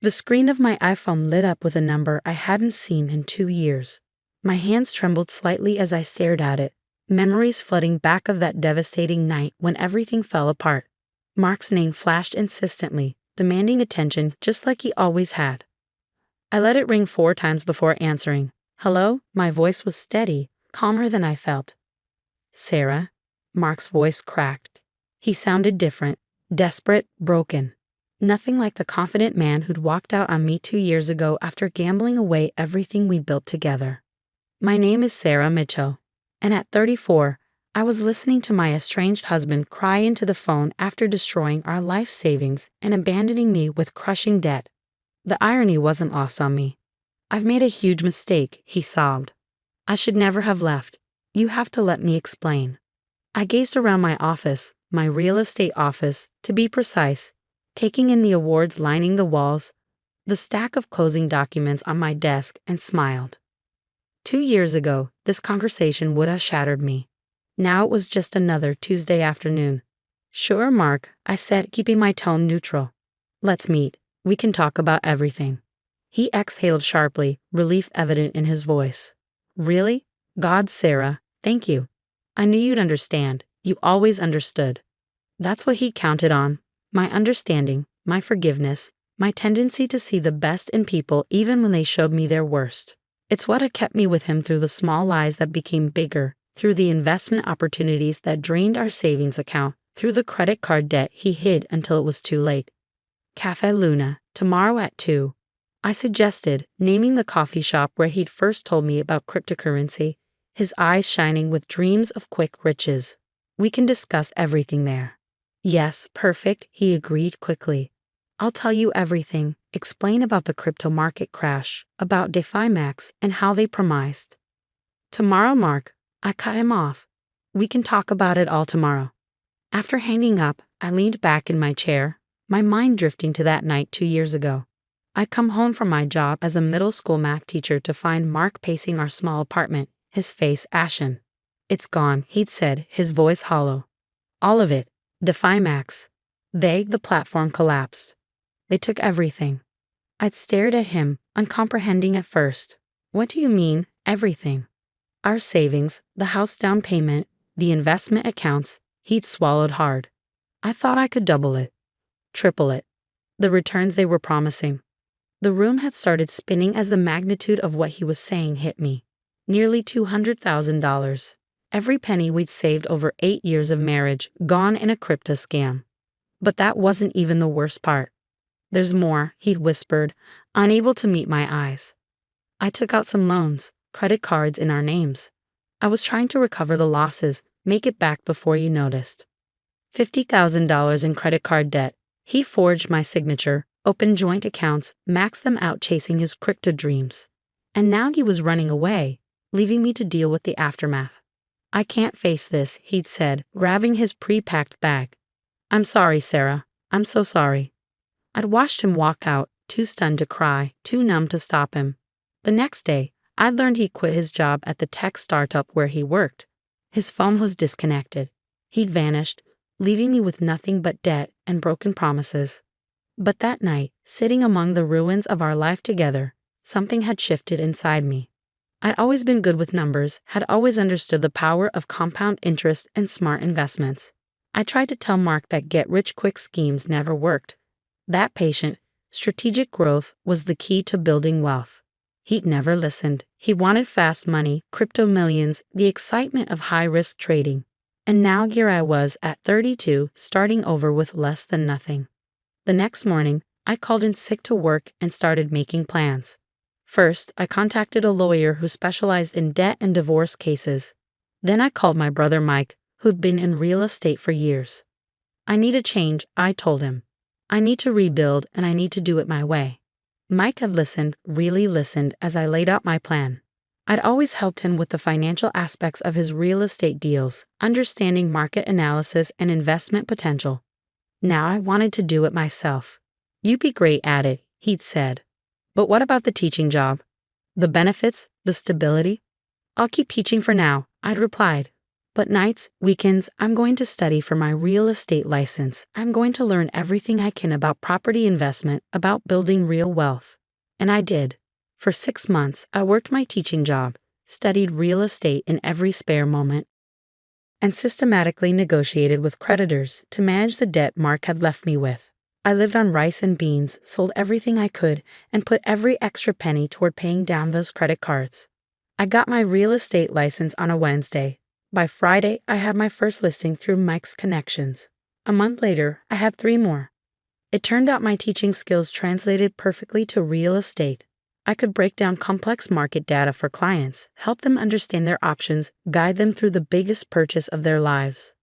The screen of my iPhone lit up with a number I hadn't seen in 2 years. My hands trembled slightly as I stared at it, memories flooding back of that devastating night when everything fell apart. Mark's name flashed insistently, demanding attention just like he always had. I let it ring 4 times before answering. Hello? My voice was steady, calmer than I felt. Sarah? Mark's voice cracked. He sounded different, desperate, broken. Nothing like the confident man who'd walked out on me 2 years ago after gambling away everything we built together. My name is Sarah Mitchell, and at 34, I was listening to my estranged husband cry into the phone after destroying our life savings and abandoning me with crushing debt. The irony wasn't lost on me. I've made a huge mistake, he sobbed. I should never have left. You have to let me explain. I gazed around my office, my real estate office, to be precise, taking in the awards lining the walls, the stack of closing documents on my desk, and smiled. 2 years ago, this conversation would have shattered me. Now it was just another Tuesday afternoon. Sure, Mark, I said, keeping my tone neutral. Let's meet. We can talk about everything. He exhaled sharply, relief evident in his voice. Really? God, Sarah, thank you. I knew you'd understand. You always understood. That's what he counted on. My understanding, my forgiveness, my tendency to see the best in people even when they showed me their worst. It's what had kept me with him through the small lies that became bigger, through the investment opportunities that drained our savings account, through the credit card debt he hid until it was too late. Café Luna, tomorrow at 2. I suggested, naming the coffee shop where he'd first told me about cryptocurrency, his eyes shining with dreams of quick riches. We can discuss everything there. Yes, perfect, he agreed quickly. I'll tell you everything, explain about the crypto market crash, about DeFi and how they promised. Tomorrow, Mark, I cut him off. We can talk about it all tomorrow. After hanging up, I leaned back in my chair, my mind drifting to that night 2 years ago. I'd come home from my job as a middle school math teacher to find Mark pacing our small apartment, his face ashen. It's gone, he'd said, his voice hollow. All of it. DeFi. The platform collapsed. They took everything. I'd stared at him, uncomprehending at first. What do you mean, everything? Our savings, the house down payment, the investment accounts, he'd swallowed hard. I thought I could double it, triple it, the returns they were promising. The room had started spinning as the magnitude of what he was saying hit me. Nearly $200,000. Every penny we'd saved over 8 years of marriage, gone in a crypto scam. But that wasn't even the worst part. There's more, he'd whispered, unable to meet my eyes. I took out some loans, credit cards in our names. I was trying to recover the losses, make it back before you noticed. $50,000 in credit card debt. He forged my signature, opened joint accounts, maxed them out chasing his crypto dreams. And now he was running away, leaving me to deal with the aftermath. I can't face this, he'd said, grabbing his pre-packed bag. I'm sorry, Sarah. I'm so sorry. I'd watched him walk out, too stunned to cry, too numb to stop him. The next day, I'd learned he quit his job at the tech startup where he worked. His phone was disconnected. He'd vanished, leaving me with nothing but debt and broken promises. But that night, sitting among the ruins of our life together, something had shifted inside me. I'd always been good with numbers, had always understood the power of compound interest and smart investments. I tried to tell Mark that get-rich-quick schemes never worked. That patient, strategic growth was the key to building wealth. He'd never listened. He wanted fast money, crypto millions, the excitement of high-risk trading. And now here I was at 32, starting over with less than nothing. The next morning, I called in sick to work and started making plans. First, I contacted a lawyer who specialized in debt and divorce cases. Then I called my brother Mike, who'd been in real estate for years. I need a change, I told him. I need to rebuild, and I need to do it my way. Mike had listened, really listened, as I laid out my plan. I'd always helped him with the financial aspects of his real estate deals, understanding market analysis and investment potential. Now I wanted to do it myself. You'd be great at it, he'd said. But what about the teaching job? The benefits, the stability? I'll keep teaching for now, I'd replied. But nights, weekends, I'm going to study for my real estate license. I'm going to learn everything I can about property investment, about building real wealth. And I did. For 6 months, I worked my teaching job, studied real estate in every spare moment, and systematically negotiated with creditors to manage the debt Mark had left me with. I lived on rice and beans, sold everything I could, and put every extra penny toward paying down those credit cards. I got my real estate license on a Wednesday. By Friday, I had my first listing through Mike's connections. A month later, I had 3 more. It turned out my teaching skills translated perfectly to real estate. I could break down complex market data for clients, help them understand their options, guide them through the biggest purchase of their lives.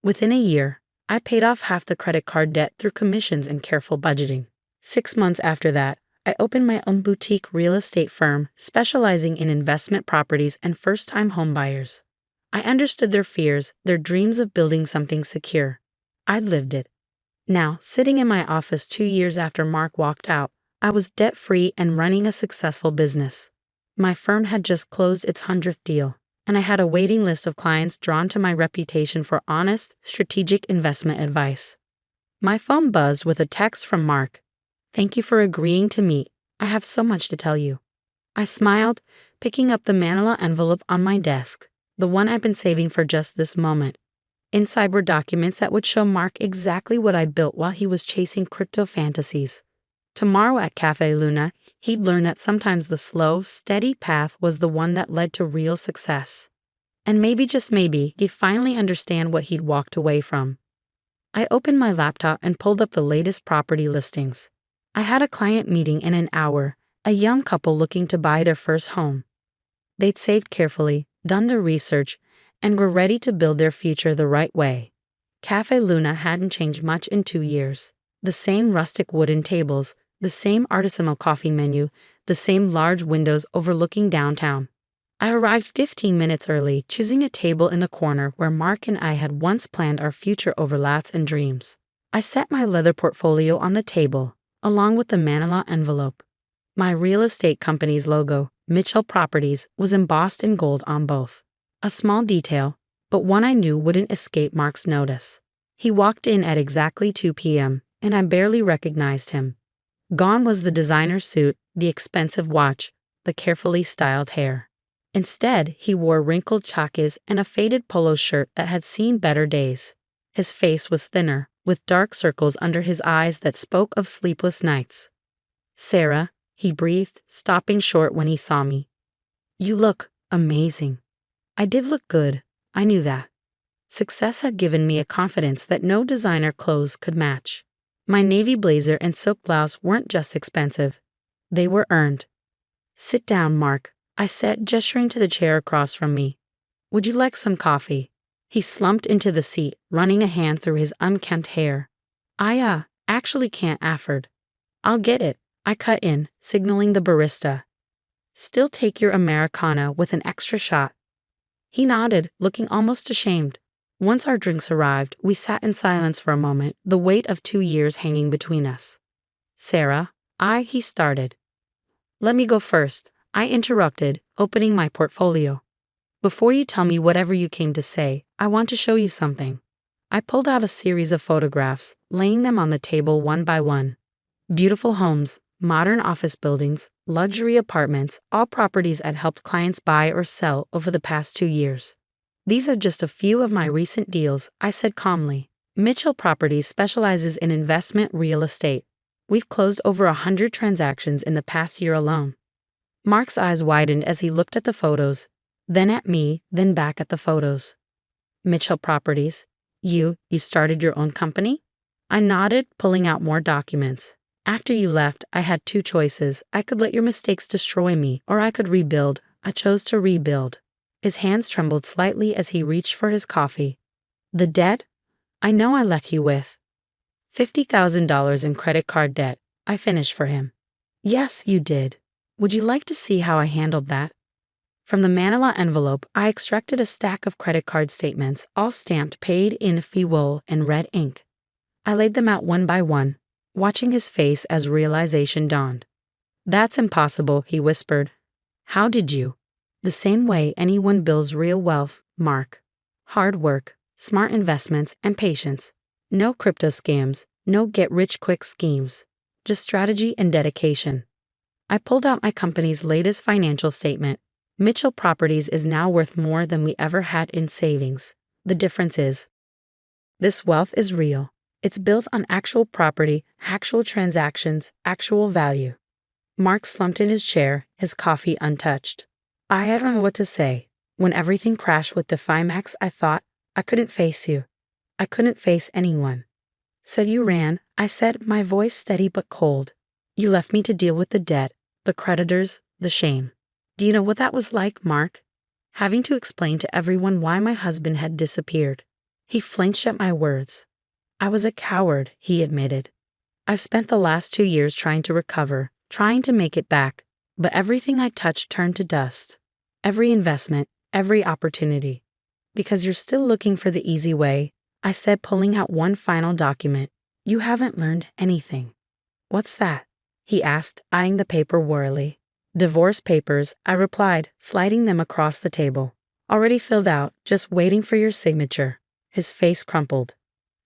Within a year, I paid off half the credit card debt through commissions and careful budgeting. 6 months after that, I opened my own boutique real estate firm specializing in investment properties and first-time homebuyers. I understood their fears, their dreams of building something secure. I'd lived it. Now, sitting in my office 2 years after Mark walked out, I was debt-free and running a successful business. My firm had just closed its 100th deal, and I had a waiting list of clients drawn to my reputation for honest, strategic investment advice. My phone buzzed with a text from Mark. "Thank you for agreeing to meet. I have so much to tell you." I smiled, picking up the manila envelope on my desk, the one I'd been saving for just this moment. Inside were documents that would show Mark exactly what I'd built while he was chasing crypto fantasies. Tomorrow at Cafe Luna, he'd learn that sometimes the slow, steady path was the one that led to real success. And maybe, just maybe, he'd finally understand what he'd walked away from. I opened my laptop and pulled up the latest property listings. I had a client meeting in an hour, a young couple looking to buy their first home. They'd saved carefully, done their research, and were ready to build their future the right way. Cafe Luna hadn't changed much in 2 years. The same rustic wooden tables, the same artisanal coffee menu, the same large windows overlooking downtown. I arrived 15 minutes early, choosing a table in the corner where Mark and I had once planned our future overlaps and dreams. I set my leather portfolio on the table, along with the manila envelope. My real estate company's logo, Mitchell Properties, was embossed in gold on both. A small detail, but one I knew wouldn't escape Mark's notice. He walked in at exactly 2 p.m., and I barely recognized him. Gone was the designer suit, the expensive watch, the carefully styled hair. Instead, he wore wrinkled chakis and a faded polo shirt that had seen better days. His face was thinner, with dark circles under his eyes that spoke of sleepless nights. "Sarah," he breathed, stopping short when he saw me. "You look amazing." I did look good, I knew that. Success had given me a confidence that no designer clothes could match. My navy blazer and silk blouse weren't just expensive, they were earned. "Sit down, Mark," I said, gesturing to the chair across from me. "Would you like some coffee?" He slumped into the seat, running a hand through his unkempt hair. "I actually can't afford." "I'll get it," I cut in, signaling the barista. "Still take your Americano with an extra shot." He nodded, looking almost ashamed. Once our drinks arrived, we sat in silence for a moment, the weight of 2 years hanging between us. "Sarah," he started. "Let me go first," I interrupted, opening my portfolio. "Before you tell me whatever you came to say, I want to show you something." I pulled out a series of photographs, laying them on the table one by one. Beautiful homes, modern office buildings, luxury apartments, all properties I'd helped clients buy or sell over the past 2 years. "These are just a few of my recent deals," I said calmly. "Mitchell Properties specializes in investment real estate. We've closed over 100 transactions in the past year alone." Mark's eyes widened as he looked at the photos, then at me, then back at the photos. "Mitchell Properties? You started your own company?" I nodded, pulling out more documents. "After you left, I had 2 choices. I could let your mistakes destroy me, or I could rebuild. I chose to rebuild." His hands trembled slightly as he reached for his coffee. "The debt? I know I left you with $50,000 in credit card debt," I finished for him. "Yes, you did. Would you like to see how I handled that?" From the manila envelope, I extracted a stack of credit card statements, all stamped paid in full and red ink. I laid them out one by one, watching his face as realization dawned. "That's impossible," he whispered. "How did you?" "The same way anyone builds real wealth, Mark. hard work, smart investments, and patience. No crypto scams, no get-rich-quick schemes. Just strategy and dedication. I pulled out my company's latest financial statement. Mitchell Properties is now worth more than we ever had in savings. The difference is, this wealth is real. It's built on actual property, actual transactions, actual value. Mark slumped in his chair, his coffee untouched. I don't know what to say. When everything crashed with DeFiMax, I thought, I couldn't face you. I couldn't face anyone. So you ran, I said, my voice steady but cold. You left me to deal with the debt, the creditors, the shame. Do you know what that was like, Mark? Having to explain to everyone why my husband had disappeared. He flinched at my words. I was a coward, he admitted. I've spent the last 2 years trying to recover, trying to make it back, but everything I touched turned to dust. Every investment, every opportunity. Because you're still looking for the easy way, I said, pulling out one final document. You haven't learned anything. What's that? He asked, eyeing the paper warily. Divorce papers, I replied, sliding them across the table. Already filled out, just waiting for your signature. His face crumpled.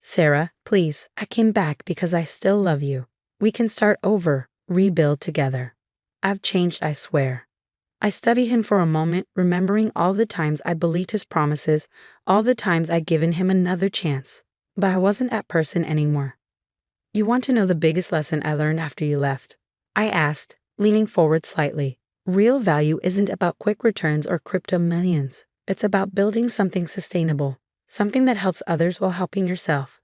Sarah, please, I came back because I still love you. We can start over, rebuild together. I've changed, I swear. I studied him for a moment, remembering all the times I believed his promises, all the times I'd given him another chance. But I wasn't that person anymore. You want to know the biggest lesson I learned after you left? I asked, leaning forward slightly. Real value isn't about quick returns or crypto millions. It's about building something sustainable, something that helps others while helping yourself.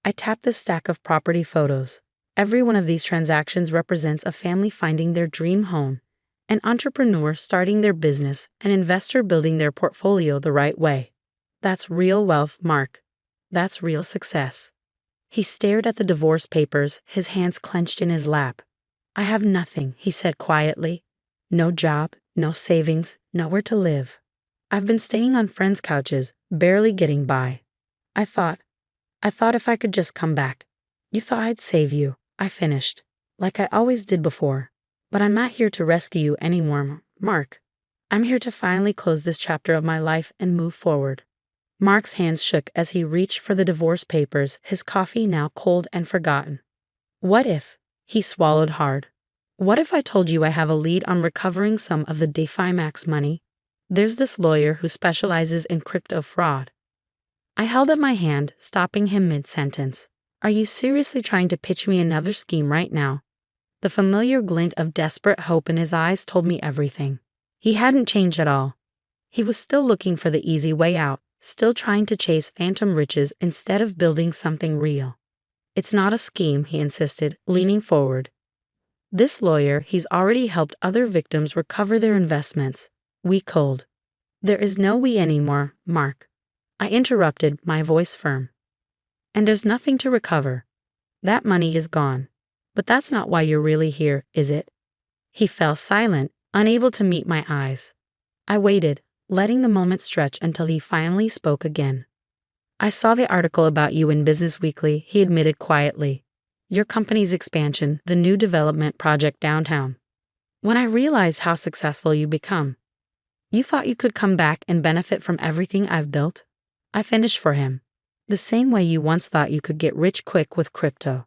I tapped the stack of property photos. Every one of these transactions represents a family finding their dream home, an entrepreneur starting their business, an investor building their portfolio the right way. That's real wealth, Mark. That's real success. He stared at the divorce papers, his hands clenched in his lap. I have nothing, he said quietly. No job, no savings, nowhere to live. I've been staying on friends' couches, barely getting by. I thought if I could just come back. You thought I'd save you, I finished, like I always did before. But I'm not here to rescue you anymore, Mark. I'm here to finally close this chapter of my life and move forward. Mark's hands shook as he reached for the divorce papers, his coffee now cold and forgotten. What if? He swallowed hard. What if I told you I have a lead on recovering some of the DeFiMax money? There's this lawyer who specializes in crypto fraud. I held up my hand, stopping him mid-sentence. Are you seriously trying to pitch me another scheme right now? The familiar glint of desperate hope in his eyes told me everything. He hadn't changed at all. He was still looking for the easy way out, still trying to chase phantom riches instead of building something real. It's not a scheme, he insisted, leaning forward. This lawyer, he's already helped other victims recover their investments. We cold. There is no we anymore, Mark. I interrupted, my voice firm. And there's nothing to recover. That money is gone. But that's not why you're really here, is it? He fell silent, unable to meet my eyes. I waited, letting the moment stretch until he finally spoke again. I saw the article about you in Business Weekly, he admitted quietly. Your company's expansion, the new development project downtown. When I realized how successful you become, you thought you could come back and benefit from everything I've built? I finished for him. The same way you once thought you could get rich quick with crypto.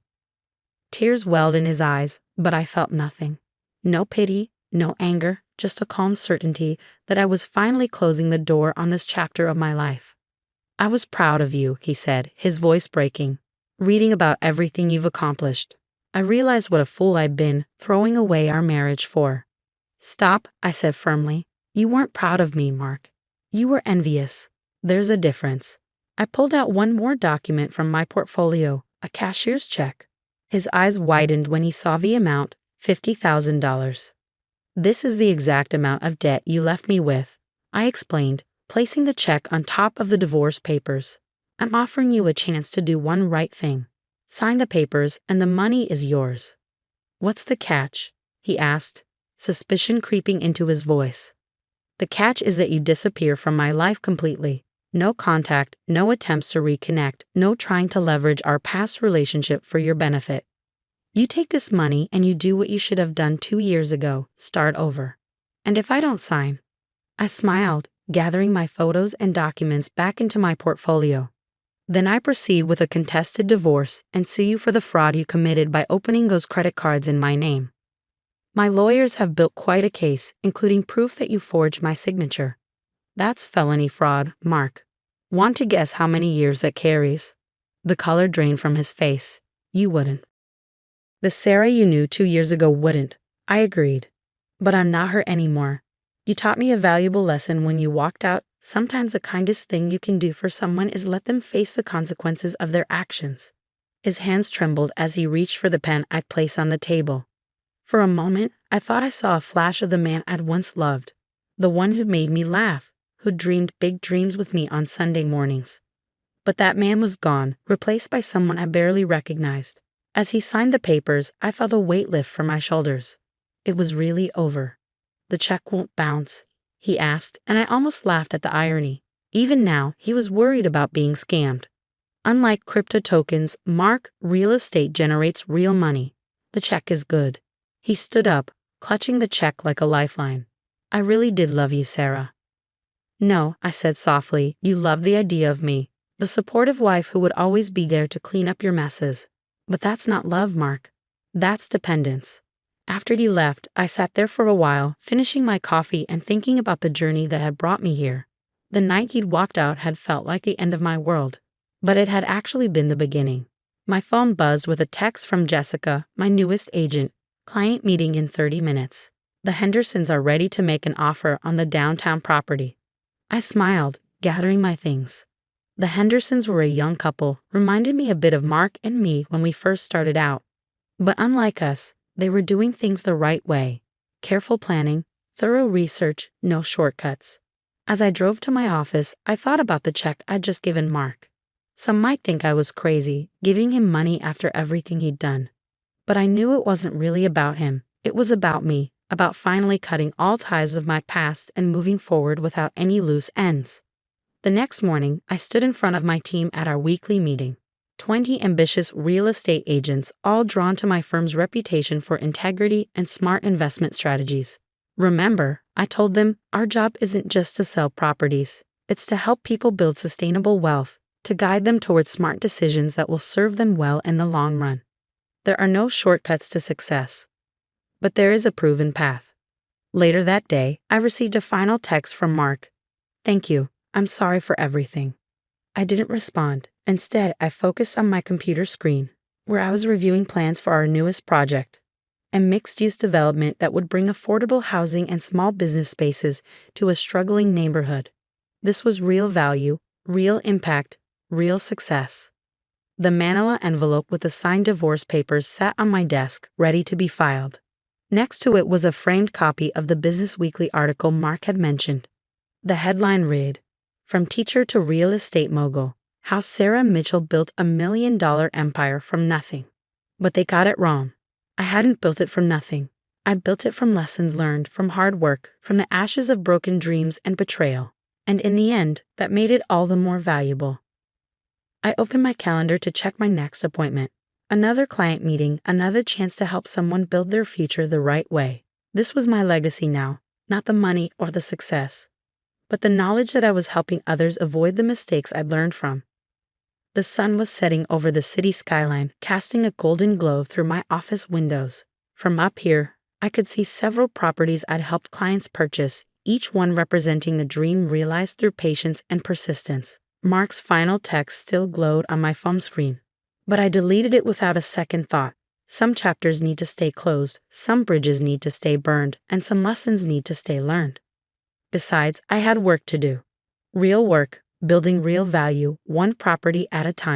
Tears welled in his eyes, but I felt nothing. No pity, no anger, just a calm certainty that I was finally closing the door on this chapter of my life. I was proud of you, he said, his voice breaking. Reading about everything you've accomplished, I realized what a fool I'd been throwing away our marriage for. Stop, I said firmly. You weren't proud of me, Mark. You were envious. There's a difference. I pulled out one more document from my portfolio, a cashier's check. His eyes widened when he saw the amount, $50,000. This is the exact amount of debt you left me with, I explained, placing the check on top of the divorce papers. I'm offering you a chance to do one right thing. Sign the papers and the money is yours. What's the catch? He asked, suspicion creeping into his voice. The catch is that you disappear from my life completely. No contact, no attempts to reconnect, no trying to leverage our past relationship for your benefit. You take this money and you do what you should have done 2 years ago, start over. And if I don't sign? I smiled, gathering my photos and documents back into my portfolio. Then I proceed with a contested divorce and sue you for the fraud you committed by opening those credit cards in my name. My lawyers have built quite a case, including proof that you forged my signature. That's felony fraud, Mark. Want to guess how many years that carries? The color drained from his face. You wouldn't. The Sarah you knew 2 years ago wouldn't. I agreed. But I'm not her anymore. You taught me a valuable lesson when you walked out. Sometimes the kindest thing you can do for someone is let them face the consequences of their actions. His hands trembled as he reached for the pen I'd placed on the table. For a moment, I thought I saw a flash of the man I'd once loved. The one who made me laugh, who dreamed big dreams with me on Sunday mornings. But that man was gone, replaced by someone I barely recognized. As he signed the papers, I felt a weight lift from my shoulders. It was really over. The check won't bounce, he asked, and I almost laughed at the irony. Even now, he was worried about being scammed. Unlike crypto tokens, Mark, real estate generates real money. The check is good. He stood up, clutching the check like a lifeline. I really did love you, Sarah. No, I said softly, you loved the idea of me, the supportive wife who would always be there to clean up your messes. But that's not love, Mark. That's dependence. After he left, I sat there for a while, finishing my coffee and thinking about the journey that had brought me here. The night he'd walked out had felt like the end of my world, but it had actually been the beginning. My phone buzzed with a text from Jessica, my newest agent. Client meeting in 30 minutes. The Hendersons are ready to make an offer on the downtown property. I smiled, gathering my things. The Hendersons were a young couple, reminded me a bit of Mark and me when we first started out. But unlike us, they were doing things the right way. Careful planning, thorough research, no shortcuts. As I drove to my office, I thought about the check I'd just given Mark. Some might think I was crazy, giving him money after everything he'd done. But I knew it wasn't really about him. It was about me, about finally cutting all ties with my past and moving forward without any loose ends. The next morning, I stood in front of my team at our weekly meeting. 20 ambitious real estate agents, all drawn to my firm's reputation for integrity and smart investment strategies. Remember, I told them, our job isn't just to sell properties. It's to help people build sustainable wealth, to guide them towards smart decisions that will serve them well in the long run. There are no shortcuts to success, but there is a proven path. Later that day, I received a final text from Mark. Thank you. I'm sorry for everything. I didn't respond. Instead, I focused on my computer screen, where I was reviewing plans for our newest project, a mixed-use development that would bring affordable housing and small business spaces to a struggling neighborhood. This was real value, real impact, real success. The manila envelope with the signed divorce papers sat on my desk, ready to be filed. Next to it was a framed copy of the Business Weekly article Mark had mentioned. The headline read, From Teacher to Real Estate Mogul, How Sarah Mitchell Built a $1 Million Empire from Nothing. But they got it wrong. I hadn't built it from nothing. I'd built it from lessons learned, from hard work, from the ashes of broken dreams and betrayal. And in the end, that made it all the more valuable. I opened my calendar to check my next appointment. Another client meeting, another chance to help someone build their future the right way. This was my legacy now, not the money or the success, but the knowledge that I was helping others avoid the mistakes I'd learned from. The sun was setting over the city skyline, casting a golden glow through my office windows. From up here, I could see several properties I'd helped clients purchase, each one representing a dream realized through patience and persistence. Mark's final text still glowed on my phone screen, but I deleted it without a second thought. Some chapters need to stay closed, some bridges need to stay burned, and some lessons need to stay learned. Besides, I had work to do. Real work, building real value, one property at a time.